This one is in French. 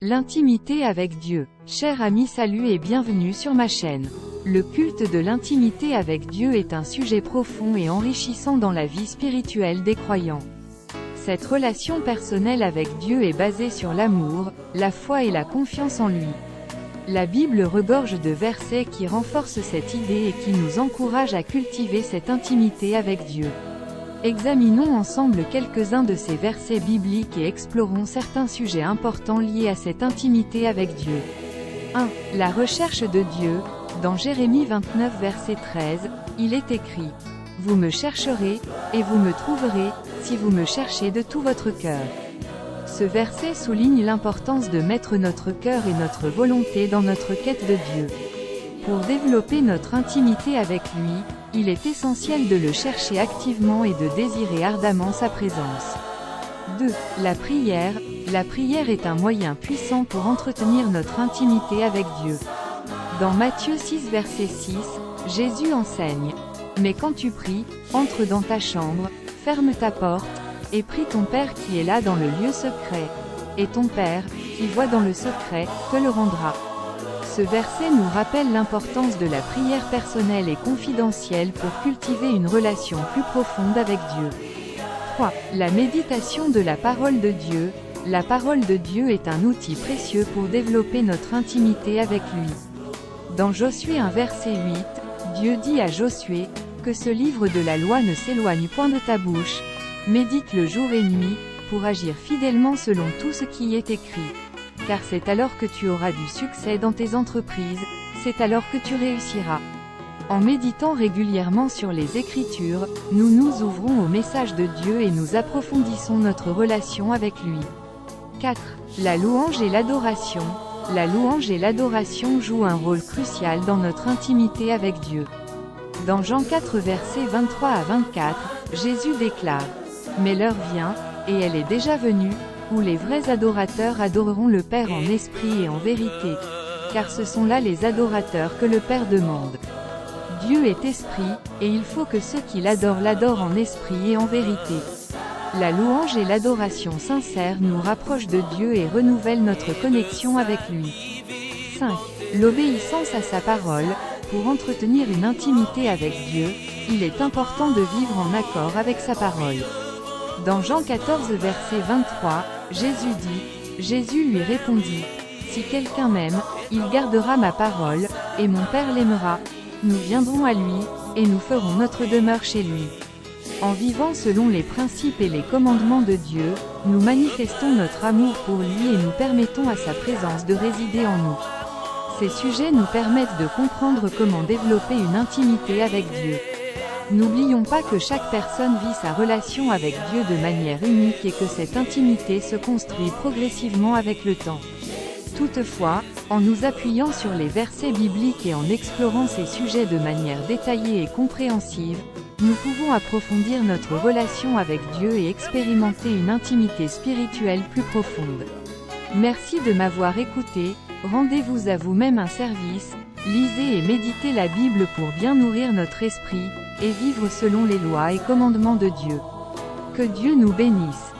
L'intimité avec Dieu. Cher ami, salut et bienvenue sur ma chaîne. Le culte de l'intimité avec Dieu est un sujet profond et enrichissant dans la vie spirituelle des croyants. Cette relation personnelle avec Dieu est basée sur l'amour, la foi et la confiance en lui. La Bible regorge de versets qui renforcent cette idée et qui nous encouragent à cultiver cette intimité avec Dieu. Examinons ensemble quelques-uns de ces versets bibliques et explorons certains sujets importants liés à cette intimité avec Dieu. 1. La recherche de Dieu. Dans Jérémie 29 verset 13, il est écrit « Vous me chercherez, et vous me trouverez, si vous me cherchez de tout votre cœur. » Ce verset souligne l'importance de mettre notre cœur et notre volonté dans notre quête de Dieu. Pour développer notre intimité avec lui, il est essentiel de le chercher activement et de désirer ardemment sa présence. 2. La prière. La prière est un moyen puissant pour entretenir notre intimité avec Dieu. Dans Matthieu 6 verset 6, Jésus enseigne « Mais quand tu pries, entre dans ta chambre, ferme ta porte, et prie ton Père qui est là dans le lieu secret. Et ton Père, qui voit dans le secret, te le rendra. » Ce verset nous rappelle l'importance de la prière personnelle et confidentielle pour cultiver une relation plus profonde avec Dieu. 3. La méditation de la parole de Dieu. La parole de Dieu est un outil précieux pour développer notre intimité avec lui. Dans Josué 1 verset 8, Dieu dit à Josué, « Que ce livre de la loi ne s'éloigne point de ta bouche, médite-le jour et nuit, pour agir fidèlement selon tout ce qui est écrit. Car c'est alors que tu auras du succès dans tes entreprises, c'est alors que tu réussiras. » En méditant régulièrement sur les Écritures, nous nous ouvrons au message de Dieu et nous approfondissons notre relation avec lui. 4. La louange et l'adoration. La louange et l'adoration jouent un rôle crucial dans notre intimité avec Dieu. Dans Jean 4 versets 23 à 24, Jésus déclare « Mais l'heure vient, et elle est déjà venue, où les vrais adorateurs adoreront le Père en esprit et en vérité, car ce sont là les adorateurs que le Père demande. Dieu est esprit, et il faut que ceux qui l'adorent l'adorent en esprit et en vérité. » La louange et l'adoration sincère nous rapprochent de Dieu et renouvellent notre connexion avec lui. 5. L'obéissance à sa parole. Pour entretenir une intimité avec Dieu, il est important de vivre en accord avec sa parole. Dans Jean 14 verset 23, Jésus lui répondit, « Si quelqu'un m'aime, il gardera ma parole, et mon Père l'aimera. Nous viendrons à lui, et nous ferons notre demeure chez lui. » En vivant selon les principes et les commandements de Dieu, nous manifestons notre amour pour lui et nous permettons à sa présence de résider en nous. Ces sujets nous permettent de comprendre comment développer une intimité avec Dieu. N'oublions pas que chaque personne vit sa relation avec Dieu de manière unique et que cette intimité se construit progressivement avec le temps. Toutefois, en nous appuyant sur les versets bibliques et en explorant ces sujets de manière détaillée et compréhensive, nous pouvons approfondir notre relation avec Dieu et expérimenter une intimité spirituelle plus profonde. Merci de m'avoir écouté, rendez-vous à vous-même un service, lisez et méditez la Bible pour bien nourrir notre esprit, et vivre selon les lois et commandements de Dieu. Que Dieu nous bénisse.